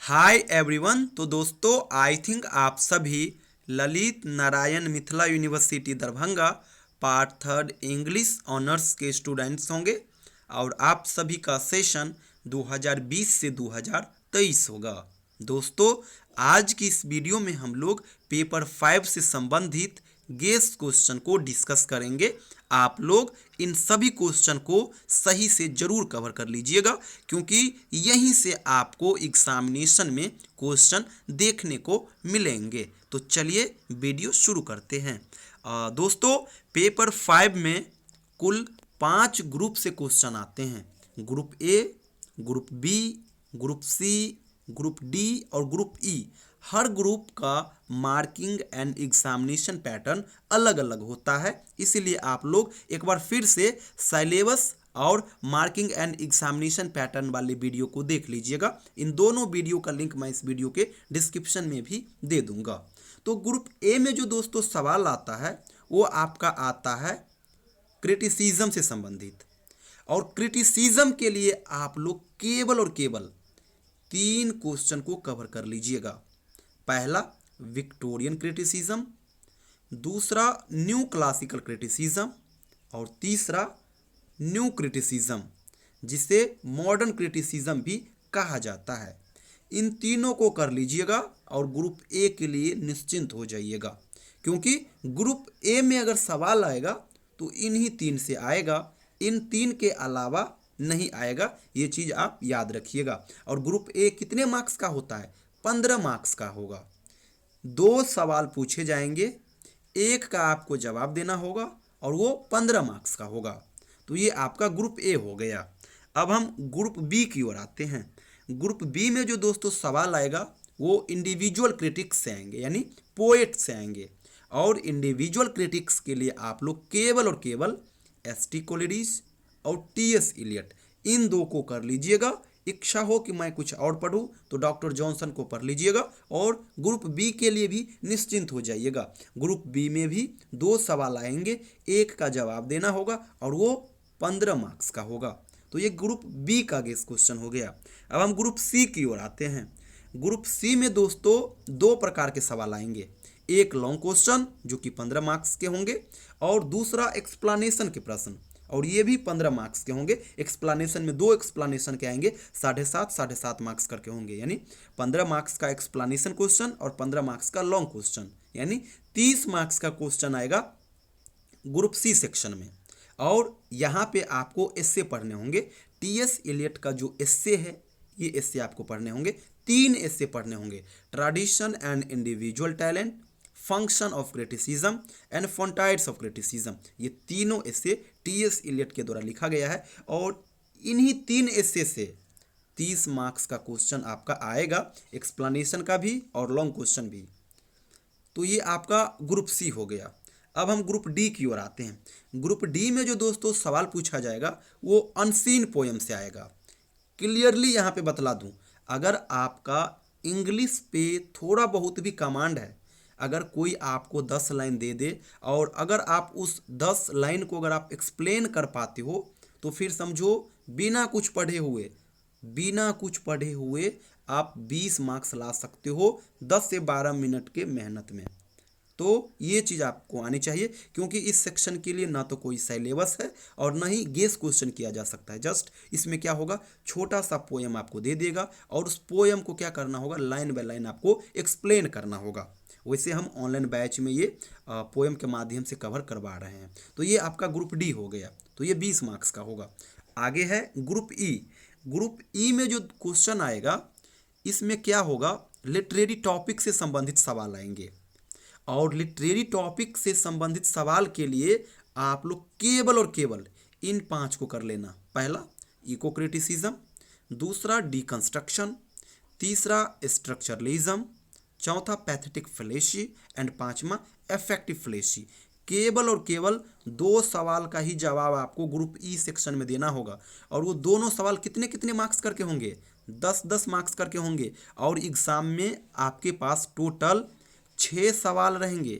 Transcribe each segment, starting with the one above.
Hi everyone. तो दोस्तों I think आप सभी Lalit Narayan Mithila university Darbhanga part third English honours के स्टूडेंट्स होंगे और आप सभी का सेशन 2020 से 2023 होगा। दोस्तों आज की इस वीडियो में हम लोग पेपर 5 से संबंधित गेस क्वेश्चन को डिस्कस करेंगे। आप लोग इन सभी क्वेश्चन को सही से जरूर कवर कर लीजिएगा क्योंकि यहीं से आपको एग्जामिनेशन में क्वेश्चन देखने को मिलेंगे। तो चलिए वीडियो शुरू करते हैं। दोस्तों पेपर 5 में कुल 5 ग्रुप से क्वेश्चन आते हैं। Group A, group B, group C, group D और ग्रुप ई। हर ग्रुप का मार्किंग एंड एग्जामिनेशन पैटर्न अलग अलग होता है, इसीलिए आप लोग एक बार फिर से सिलेबस और मार्किंग एंड एग्जामिनेशन पैटर्न वाले वीडियो को देख लीजिएगा। इन दोनों वीडियो का लिंक मैं इस वीडियो के डिस्क्रिप्शन में भी दे दूंगा। तो ग्रुप ए में जो दोस्तों सवाल आता है वो आपका आता है क्रिटिसिज्म से संबंधित। और क्रिटिसिज्म के लिए आप लोग केवल और केवल 3 क्वेश्चन को कवर कर लीजिएगा। पहला विक्टोरियन क्रिटिसिज्म, दूसरा न्यू क्लासिकल क्रिटिसिज्म और तीसरा न्यू क्रिटिसिज्म जिसे मॉडर्न क्रिटिसिज्म भी कहा जाता है। इन तीनों को कर लीजिएगा और ग्रुप ए के लिए निश्चिंत हो जाइएगा क्योंकि ग्रुप ए में अगर सवाल आएगा तो इन्हीं 3 से आएगा, इन 3 के अलावा नहीं आएगा। ये चीज़ आप याद रखिएगा। और ग्रुप ए कितने मार्क्स का होता है? 15 मार्क्स का होगा। 2 सवाल पूछे जाएंगे, एक का आपको जवाब देना होगा और वो 15 मार्क्स का होगा। तो ये आपका ग्रुप ए हो गया। अब हम ग्रुप बी की ओर आते हैं। ग्रुप बी में जो दोस्तों सवाल आएगा वो इंडिविजुअल क्रिटिक्स से आएंगे, यानी पोएट से आएंगे। और इंडिविजुअल क्रिटिक्स के लिए आप लोग केवल और केवल एस.टी. कोलरिज और टी.एस. इलियट इन 2 को कर लीजिएगा। इच्छा हो कि मैं कुछ और पढ़ूं तो डॉक्टर जॉनसन को पढ़ लीजिएगा। और ग्रुप बी के लिए भी निश्चिंत हो जाइएगा। ग्रुप बी में भी 2 सवाल आएंगे, एक का जवाब देना होगा और वो 15 मार्क्स का होगा। तो ये ग्रुप बी का गेस क्वेश्चन हो गया। अब हम ग्रुप सी की ओर आते हैं। ग्रुप सी में दोस्तों 2 प्रकार के सवाल आएंगे, एक लॉन्ग क्वेश्चन जो कि 15 मार्क्स के होंगे और दूसरा एक्सप्लेनेशन के प्रश्न, और ये भी 15 मार्क्स के होंगे। एक्सप्लेनेशन में 2 एक्सप्लेनेशन के आएंगे, 7.5 मार्क्स करके होंगे, यानी 15 मार्क्स का एक्सप्लेनेशन क्वेश्चन और 15 मार्क्स का लॉन्ग क्वेश्चन, यानी 30 मार्क्स का क्वेश्चन आएगा ग्रुप सी सेक्शन में। और यहाँ पे आपको एस्से पढ़ने होंगे। टी.एस. इलियट का जो एस्से है ये एस्से आपको पढ़ने होंगे। 3 एस्से पढ़ने होंगे, tradition and individual talent, function of criticism and frontiers of criticism. ये तीनों एस्से टी.एस. इलियट के द्वारा लिखा गया है और इन्हीं 3 एस्से से 30 मार्क्स का क्वेश्चन आपका आएगा, एक्सप्लेनेशन का भी और लॉन्ग क्वेश्चन भी। तो ये आपका ग्रुप सी हो गया। अब हम ग्रुप डी की ओर आते हैं। ग्रुप डी में जो दोस्तों सवाल पूछा जाएगा वो अनसीन पोएम से आएगा। क्लियरली यहाँ पे बतला दूँ, अगर आपका इंग्लिश पे थोड़ा बहुत भी कमांड है, अगर कोई आपको 10 लाइन दे दे और अगर आप उस 10 लाइन को अगर आप एक्सप्लेन कर पाते हो तो फिर समझो बिना कुछ पढ़े हुए आप 20 मार्क्स ला सकते हो 10 से 12 मिनट के मेहनत में। तो ये चीज़ आपको आनी चाहिए क्योंकि इस सेक्शन के लिए ना तो कोई सिलेबस है और ना ही गेस क्वेश्चन किया जा सकता है। जस्ट इसमें क्या होगा, छोटा सा पोएम आपको दे देगा और उस पोएम को क्या करना होगा, लाइन बाय लाइन आपको एक्सप्लेन करना होगा। वैसे हम ऑनलाइन बैच में ये पोएम के माध्यम से कवर करवा रहे हैं। तो ये आपका ग्रुप डी हो गया, तो ये 20 मार्क्स का होगा। आगे है ग्रुप ई। ग्रुप ई में जो क्वेश्चन आएगा इसमें क्या होगा, लिटरेरी टॉपिक से संबंधित सवाल आएंगे। और लिटरेरी टॉपिक से संबंधित सवाल के लिए आप लोग केवल और केवल इन 5 को कर लेना। पहला इको क्रिटिसिज्म, दूसरा डिकंस्ट्रक्शन, तीसरा स्ट्रक्चरलिज्म, चौथा पैथेटिक फ्लेशी एंड 5वां इफेक्टिव फ्लेशी। केवल और केवल 2 सवाल का ही जवाब आपको ग्रुप ई सेक्शन में देना होगा और वो दोनों सवाल कितने कितने मार्क्स करके होंगे, 10-10 मार्क्स करके होंगे। और एग्ज़ाम में आपके पास टोटल 6 सवाल रहेंगे।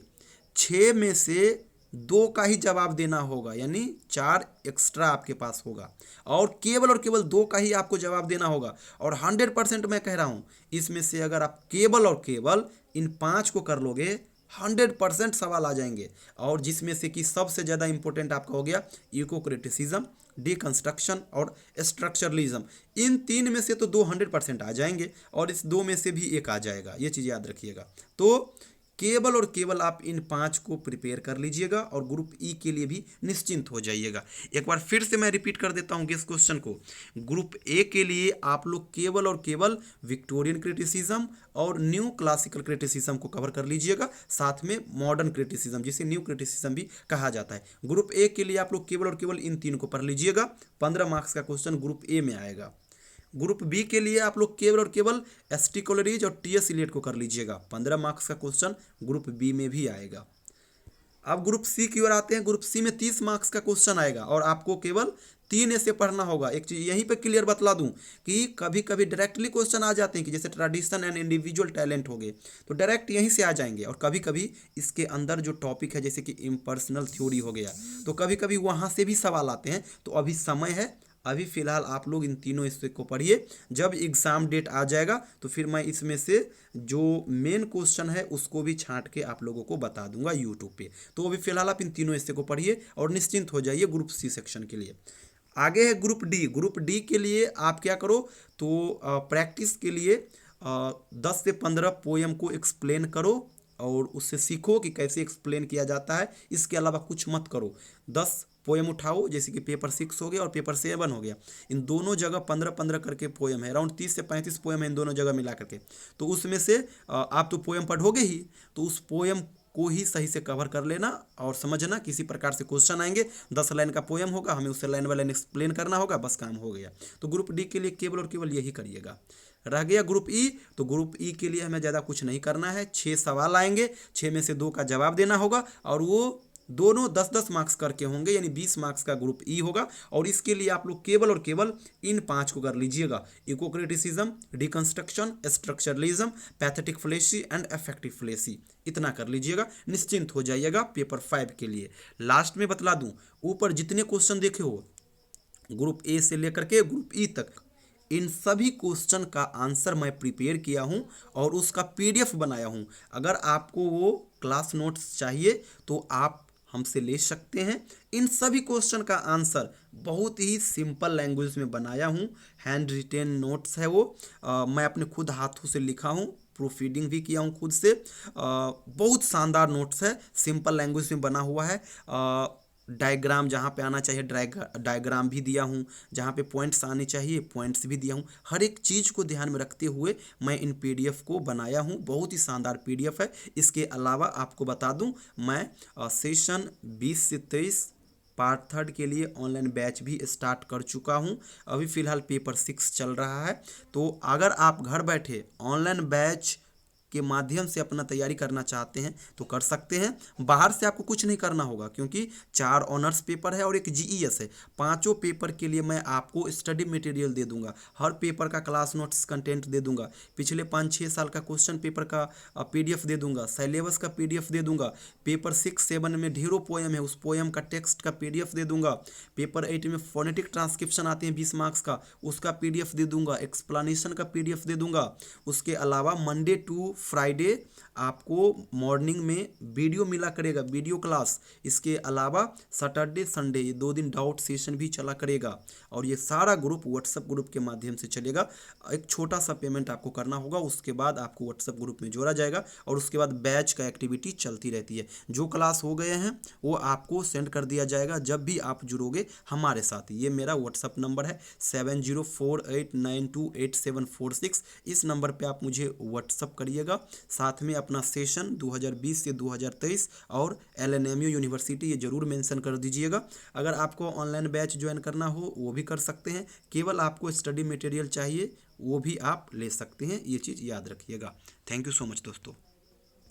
6 में से दो का ही जवाब देना होगा, यानी 4 एक्स्ट्रा आपके पास होगा और केवल दो का ही आपको जवाब देना होगा। और 100% मैं कह रहा हूँ, इसमें से अगर आप केवल इन 5 को कर लोगे 100% सवाल आ जाएंगे। और जिसमें से कि सबसे ज़्यादा इंपॉर्टेंट आपका हो गया इको क्रिटिसिज्म, डिकंस्ट्रक्शन और स्ट्रक्चरलिज्म। इन 3 में से तो 2 100% आ जाएंगे और इस 2 में से भी एक आ जाएगा, ये चीज़ याद रखिएगा। तो केवल आप इन 5 को प्रिपेयर कर लीजिएगा और ग्रुप ई के लिए भी निश्चिंत हो जाइएगा। एक बार फिर से मैं रिपीट कर देता हूँ कि इस क्वेश्चन को, ग्रुप ए के लिए आप लोग केवल विक्टोरियन क्रिटिसिज्म और न्यू क्लासिकल क्रिटिसिज्म को कवर कर लीजिएगा, साथ में मॉडर्न क्रिटिसिज्म जिसे न्यू क्रिटिसिज्म भी कहा जाता है। ग्रुप ए के लिए आप लोग केवल इन 3 को पढ़ लीजिएगा। 15 मार्क्स का क्वेश्चन ग्रुप ए में आएगा। ग्रुप बी के लिए आप लोग केवल एस टी कॉलरीज और टी एस इलियट को कर लीजिएगा। 15 मार्क्स का क्वेश्चन ग्रुप बी में भी आएगा। अब ग्रुप सी की ओर आते हैं। ग्रुप सी में 30 मार्क्स का क्वेश्चन आएगा और आपको केवल 3 ऐसे पढ़ना होगा। एक चीज़ यहीं पे क्लियर बतला दूं कि कभी कभी डायरेक्टली क्वेश्चन आ जाते हैं कि जैसे ट्रेडिशन एंड इंडिविजुअल टैलेंट हो गए तो डायरेक्ट यहीं से आ जाएंगे, और कभी कभी इसके अंदर जो टॉपिक है जैसे कि इम्पर्सनल थ्योरी हो गया तो कभी कभी वहाँ से भी सवाल आते हैं। तो अभी समय है, अभी फ़िलहाल आप लोग इन तीनों हिस्से को पढ़िए। जब एग्ज़ाम डेट आ जाएगा तो फिर मैं इसमें से जो मेन क्वेश्चन है उसको भी छांट के आप लोगों को बता दूंगा यूट्यूब पे। तो अभी फ़िलहाल आप इन तीनों हिस्से को पढ़िए और निश्चिंत हो जाइए ग्रुप सी सेक्शन के लिए। आगे है ग्रुप डी। ग्रुप डी के लिए आप क्या करो तो प्रैक्टिस के लिए 10 से 15 पोएम को एक्सप्लेन करो और उससे सीखो कि कैसे एक्सप्लेन किया जाता है। इसके अलावा कुछ मत करो। 10 पोएम उठाओ, जैसे कि पेपर 6 हो गया और पेपर 7 हो गया, इन दोनों जगह 15-15 करके पोएम है, अराउंड 30 से 35 पोएम है इन दोनों जगह मिला करके। तो उसमें से आप तो पोएम पढ़ोगे ही, तो उस पोएम को ही सही से कवर कर लेना और समझना। किसी प्रकार से क्वेश्चन आएंगे 10 लाइन का पोएम होगा, हमें उससे लाइन बाय लाइन एक्सप्लेन करना होगा, बस काम हो गया। तो ग्रुप डी के लिए केवल यही करिएगा। रह गया ग्रुप ई। तो ग्रुप ई के लिए हमें ज़्यादा कुछ नहीं करना है। 6 सवाल आएंगे, 6 में से 2 का जवाब देना होगा और वो दोनों 10-10 मार्क्स करके होंगे, यानी 20 मार्क्स का ग्रुप ई होगा। और इसके लिए आप लोग केवल इन 5 को कर लीजिएगा, eco criticism, deconstruction, structuralism, pathetic fallacy and affective fallacy. इतना कर लीजिएगा, निश्चिंत हो जाइएगा पेपर 5 के लिए। लास्ट में बतला दूं, ऊपर जितने क्वेश्चन देखे हो ग्रुप ए से लेकर के ग्रुप ई तक, इन सभी क्वेश्चन का आंसर मैं प्रिपेयर किया हूं और उसका पीडीएफ बनाया हूं। अगर आपको वो क्लास नोट्स चाहिए तो आप हमसे ले सकते हैं। इन सभी क्वेश्चन का आंसर बहुत ही सिंपल लैंग्वेज में बनाया हूं। हैंड रिटेन नोट्स है वो, मैं अपने खुद हाथों से लिखा हूं, प्रूफ रीडिंग भी किया हूं खुद से। बहुत शानदार नोट्स है, सिंपल लैंग्वेज में बना हुआ है। डायग्राम जहाँ पे आना चाहिए डायग्राम भी दिया हूँ, जहाँ पे पॉइंट्स आने चाहिए पॉइंट्स भी दिया हूँ। हर एक चीज़ को ध्यान में रखते हुए मैं इन पीडीएफ को बनाया हूँ। बहुत ही शानदार पीडीएफ है। इसके अलावा आपको बता दूँ, मैं सेशन 20 से 23 पार्ट 3 के लिए ऑनलाइन बैच भी स्टार्ट कर चुका हूँ। अभी फ़िलहाल पेपर 6 चल रहा है। तो अगर आप घर बैठे ऑनलाइन बैच के माध्यम से अपना तैयारी करना चाहते हैं तो कर सकते हैं। बाहर से आपको कुछ नहीं करना होगा, क्योंकि 4 ऑनर्स पेपर है और एक जीईएस है। पांचों पेपर के लिए मैं आपको स्टडी मटेरियल दे दूंगा, हर पेपर का क्लास नोट्स कंटेंट दे दूंगा, पिछले 5-6 साल का क्वेश्चन पेपर का पीडीएफ दे दूंगा, सिलेबस का पीडीएफ दे दूंगा। पेपर 6-7 में ढेरों पोएम है, उस पोएम का टेक्स्ट का पीडीएफ दे दूंगा। पेपर 8 में फोनेटिक ट्रांसक्रिप्शन आते हैं 20 मार्क्स का, उसका पीडीएफ दे दूंगा। एक्सप्लेनेशन का पीडीएफ दे दूंगा। उसके अलावा मंडे टू फ्राइडे आपको मॉर्निंग में वीडियो मिला करेगा, वीडियो क्लास। इसके अलावा सैटरडे संडे ये 2 दिन डाउट सेशन भी चला करेगा। और ये सारा ग्रुप व्हाट्सएप ग्रुप के माध्यम से चलेगा। एक छोटा सा पेमेंट आपको करना होगा, उसके बाद आपको व्हाट्सएप ग्रुप में जोड़ा जाएगा और उसके बाद बैच का एक्टिविटी चलती रहती है। जो क्लास हो गए हैं वो आपको सेंड कर दिया जाएगा जब भी आप जुड़ोगे हमारे साथ। ये मेरा व्हाट्सएप नंबर है 7048928746। इस नंबर पे आप मुझे व्हाट्सएप करिएगा। साथ में अपना सेशन 2020 से 2023 और एलएनएमयू यूनिवर्सिटी ये जरूर मेंशन कर दीजिएगा। अगर आपको ऑनलाइन बैच ज्वाइन करना हो वो भी कर सकते हैं। केवल आपको स्टडी मटेरियल चाहिए वो भी आप ले सकते हैं, ये चीज़ याद रखिएगा। थैंक यू सो मच दोस्तों।